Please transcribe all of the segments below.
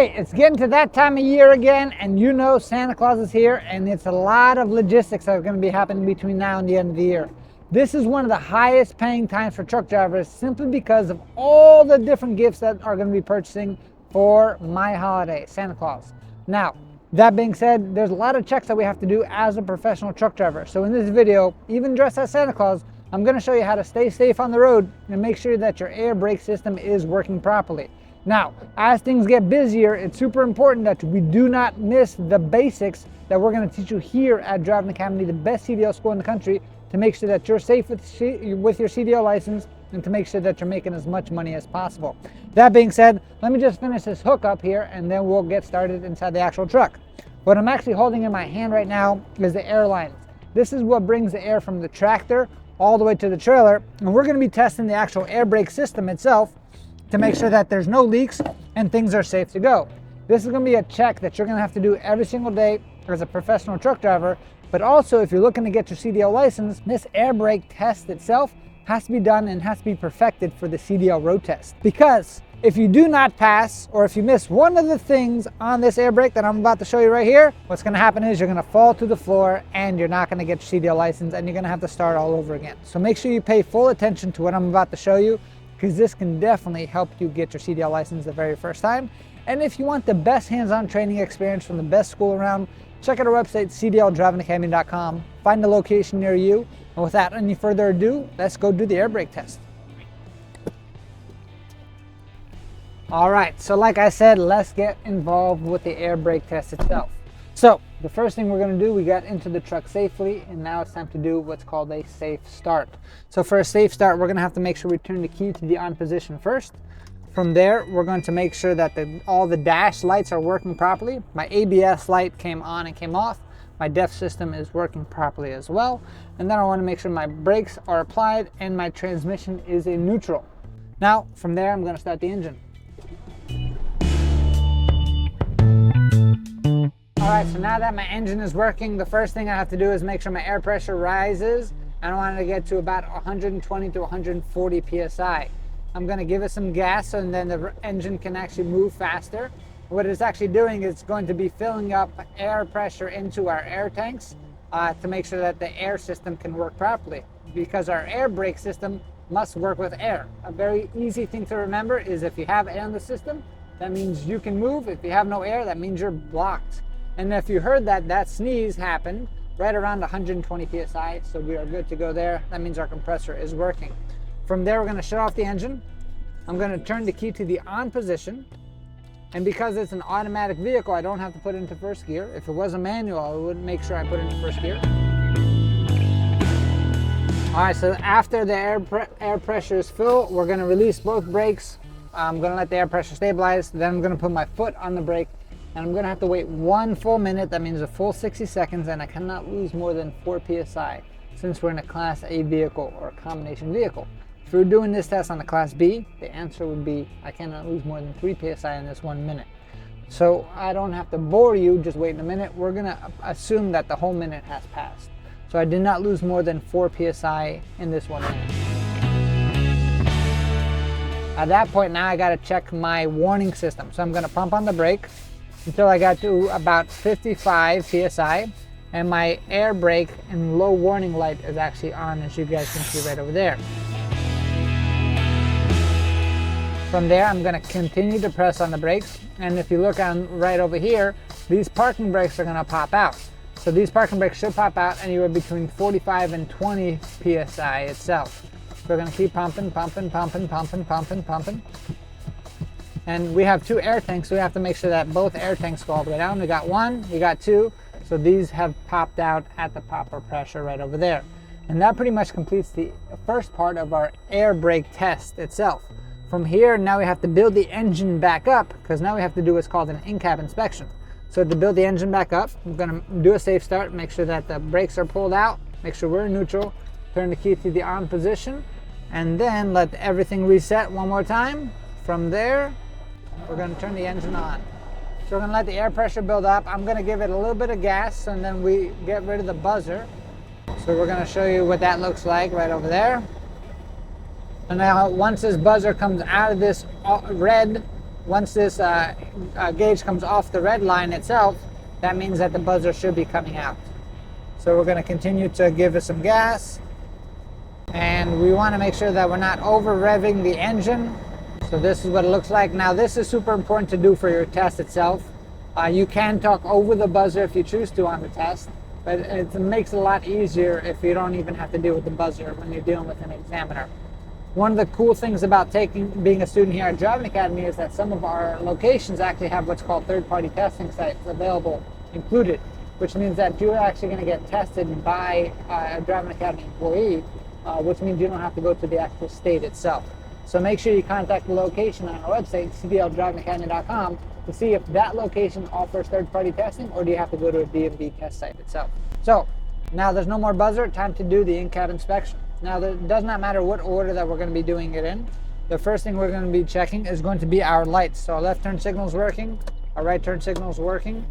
Okay, it's getting to that time of year again, and you know Santa Claus is here, and it's a lot of logistics that are going to be happening between now and the end of the year. This is one of the highest paying times for truck drivers simply because of all the different gifts that are going to be purchasing for my holiday, Santa Claus. Now, that being said, there's a lot of checks that we have to do as a professional truck driver. So in this video, even dressed as Santa Claus, I'm going to show you how to stay safe on the road and make sure that your air brake system is working properly. Now, as things get busier, it's super important that we do not miss the basics that we're going to teach you here at Driving Academy, the best CDL school in the country, to make sure that you're safe with your CDL license and to make sure that you're making as much money as possible. That being said, let me just finish this hookup here and then we'll get started inside the actual truck. What I'm actually holding in my hand right now is the air lines. This is what brings the air from the tractor all the way to the trailer, and we're going to be testing the actual air brake system itself to make sure that there's no leaks and things are safe to go. This is going to be a check that you're going to have to do every single day as a professional truck driver, but also if you're looking to get your CDL license, this air brake test itself has to be done and has to be perfected for the CDL road test. Because if you do not pass, or if you miss one of the things on this air brake that I'm about to show you right here, what's going to happen is you're going to fall to the floor and you're not going to get your CDL license and you're going to have to start all over again. So make sure you pay full attention to what I'm about to show you, because this can definitely help you get your CDL license the very first time. And if you want the best hands-on training experience from the best school around, check out our website, cdldrivingacademy.com. Find a location near you. And without any further ado, let's go do the air brake test. All right, so like I said, let's get involved with the air brake test itself. So the first thing we're going to do, we got into the truck safely, and now it's time to do what's called a safe start. So for a safe start, we're going to have to make sure we turn the key to the on position first. From there, we're going to make sure that all the dash lights are working properly. My ABS light came on and came off. My DEF system is working properly as well. And then I want to make sure my brakes are applied and my transmission is in neutral. Now, from there, I'm going to start the engine. Alright, so now that my engine is working, the first thing I have to do is make sure my air pressure rises, and I want it to get to about 120 to 140 psi. I'm going to give it some gas and then the engine can actually move faster. What it's actually doing is going to be filling up air pressure into our air tanks to make sure that the air system can work properly, because our air brake system must work with air. A very easy thing to remember is if you have air in the system, that means you can move. If you have no air, that means you're blocked. And if you heard that sneeze happened right around 120 psi, so we are good to go there. That means our compressor is working. From there, we're going to shut off the engine. I'm going to turn the key to the on position. And because it's an automatic vehicle, I don't have to put it into first gear. If it was a manual, I would make sure I put it into first gear. All right, so after the air pressure is full, we're going to release both brakes. I'm going to let the air pressure stabilize. Then I'm going to put my foot on the brake. And I'm going to have to wait 1 full minute. That means a full 60 seconds, and I cannot lose more than 4 psi since we're in a Class A vehicle or a combination vehicle. If we were doing this test on a Class B, the answer would be I cannot lose more than 3 psi in this 1 minute. So I don't have to bore you just waiting a minute. We're going to assume that the whole minute has passed. So I did not lose more than 4 psi in this 1 minute. At that point, now I got to check my warning system. So I'm going to pump on the brake until I got to about 55 psi, and my air brake and low warning light is actually on, as you guys can see right over there. From there, I'm going to continue to press on the brakes, and if you look on right over here, these parking brakes are going to pop out. So these parking brakes should pop out anywhere between 45 and 20 psi itself. So we're going to keep pumping, pumping, pumping, pumping, pumping, pumping. And we have 2 air tanks, so we have to make sure that both air tanks go all the way down. We got 1, we got 2, so these have popped out at the proper pressure right over there. And that pretty much completes the first part of our air brake test itself. From here, now we have to build the engine back up, because now we have to do what's called an Incab inspection. So to build the engine back up, I'm going to do a safe start, make sure that the brakes are pulled out, make sure we're in neutral, turn the key to the on position, and then let everything reset one more time. From there, we're going to turn the engine on. So we're going to let the air pressure build up. I'm going to give it a little bit of gas, and then we get rid of the buzzer. So we're going to show you what that looks like right over there. And now once this buzzer comes out of this red Once this gauge comes off the red line itself, that means that the buzzer should be coming out. So we're going to continue to give it some gas, and we want to make sure that we're not over revving the engine. So this is what it looks like. Now this is super important to do for your test itself. You can talk over the buzzer if you choose to on the test, but it makes it a lot easier if you don't even have to deal with the buzzer when you're dealing with an examiner. One of the cool things about being a student here at Driving Academy is that some of our locations actually have what's called third-party testing sites available included, which means that you're actually going to get tested by a Driving Academy employee, which means you don't have to go to the actual state itself. So make sure you contact the location on our website, cdldrivingacademy.com, to see if that location offers third-party testing, or do you have to go to a DMV test site itself. So now there's no more buzzer, time to do the in-cab inspection. Now it does not matter what order that we're going to be doing it in. The first thing we're going to be checking is going to be our lights. So our left turn signal is working, our right turn signal is working,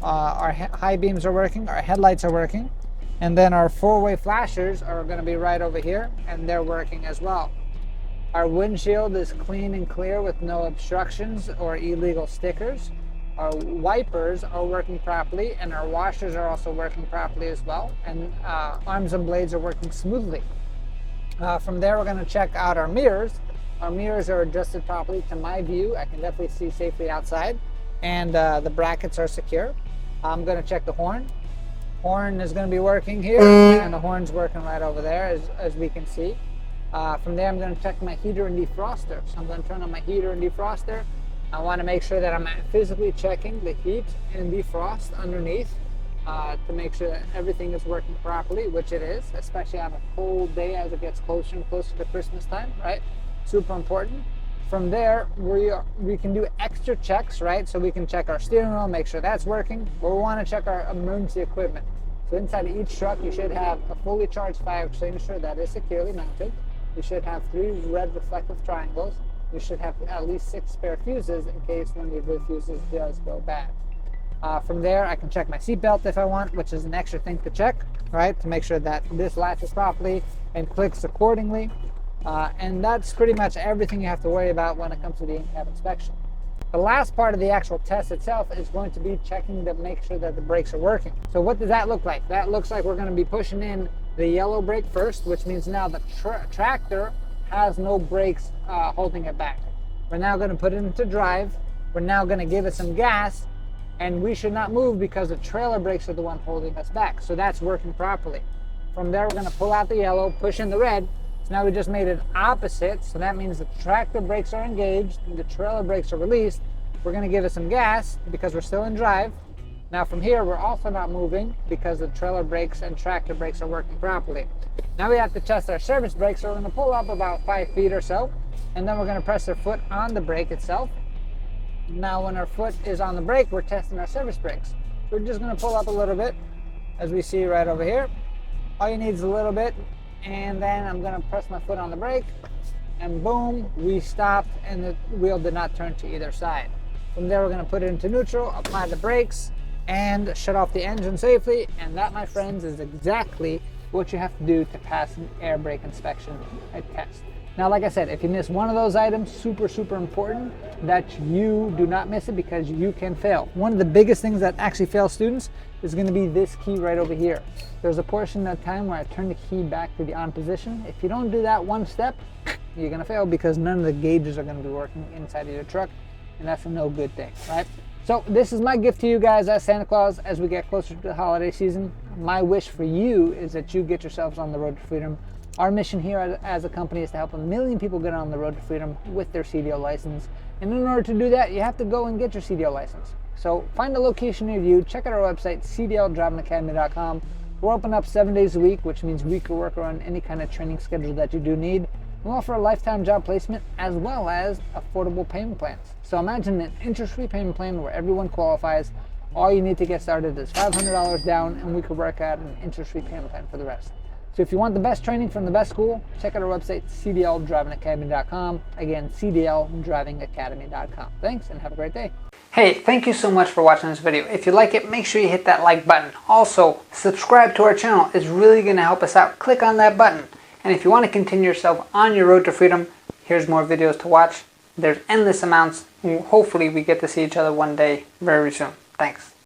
our high beams are working, our headlights are working, and then our four-way flashers are going to be right over here, and they're working as well. Our windshield is clean and clear with no obstructions or illegal stickers. Our wipers are working properly, and our washers are also working properly as well, and arms and blades are working smoothly. From there, we're going to check out our mirrors. Our mirrors are adjusted properly to my view. I can definitely see safely outside, and the brackets are secure. I'm going to check the horn. Horn is going to be working here, and the horn's working right over there, as we can see. From there, I'm going to check my heater and defroster. So I'm going to turn on my heater and defroster. I want to make sure that I'm physically checking the heat and defrost underneath to make sure that everything is working properly, which it is, especially on a cold day as it gets closer and closer to Christmas time, right? Super important. From there, we can do extra checks, right? So we can check our steering wheel, make sure that's working, but we want to check our emergency equipment. So inside of each truck, you should have a fully charged fire extinguisher that is securely mounted. You should have 3 red reflective triangles. You should have at least 6 spare fuses in case one of your fuses does go bad. From there, I can check my seatbelt if I want, which is an extra thing to check, right? To make sure that this latches properly and clicks accordingly. And that's pretty much everything you have to worry about when it comes to the in-cab inspection. The last part of the actual test itself is going to be checking to make sure that the brakes are working. So what does that look like? That looks like we're going to be pushing in the yellow brake first, which means now the tractor has no brakes holding it back. We're now going to put it into drive. We're now going to give it some gas, and we should not move because the trailer brakes are the one holding us back. So that's working properly. From there, we're going to pull out the yellow, push in the red. So now we just made it opposite. So that means the tractor brakes are engaged and the trailer brakes are released. We're going to give it some gas because we're still in drive. Now from here, we're also not moving because the trailer brakes and tractor brakes are working properly. Now we have to test our service brakes, so we're going to pull up about 5 feet or so, and then we're going to press our foot on the brake itself. Now when our foot is on the brake, we're testing our service brakes. So we're just going to pull up a little bit, as we see right over here. All you need is a little bit, and then I'm going to press my foot on the brake, and boom, we stopped, and the wheel did not turn to either side. From there, we're going to put it into neutral, apply the brakes, and shut off the engine safely. And that, my friends, is exactly what you have to do to pass an air brake inspection test. Now, like I said, if you miss one of those items, super important that you do not miss it, because you can fail. One of the biggest things that actually fails students is going to be this key right over here. There's a portion of time where I turn the key back to the on position. If you don't do that one step, you're going to fail because none of the gauges are going to be working inside of your truck, and that's a no good thing, right? So this is my gift to you guys as Santa Claus as we get closer to the holiday season. My wish for you is that you get yourselves on the road to freedom. Our mission here as a company is to help 1 million people get on the road to freedom with their CDL license. And in order to do that, you have to go and get your CDL license. So find a location near you, check out our website, cdldrivingacademy.com. We're open up 7 days a week, which means we can work around any kind of training schedule that you do need. We offer a lifetime job placement as well as affordable payment plans. So imagine an interest-free payment plan where everyone qualifies. All you need to get started is $500 down, and we could work out an interest-free payment plan for the rest. So if you want the best training from the best school, check out our website, cdldrivingacademy.com. Again, cdldrivingacademy.com. Thanks, and have a great day. Hey, thank you so much for watching this video. If you like it, make sure you hit that like button. Also, subscribe to our channel. It's really going to help us out. Click on that button. And if you want to continue yourself on your road to freedom, here's more videos to watch. There's endless amounts. hopefully we get to see each other one day very soon. Thanks.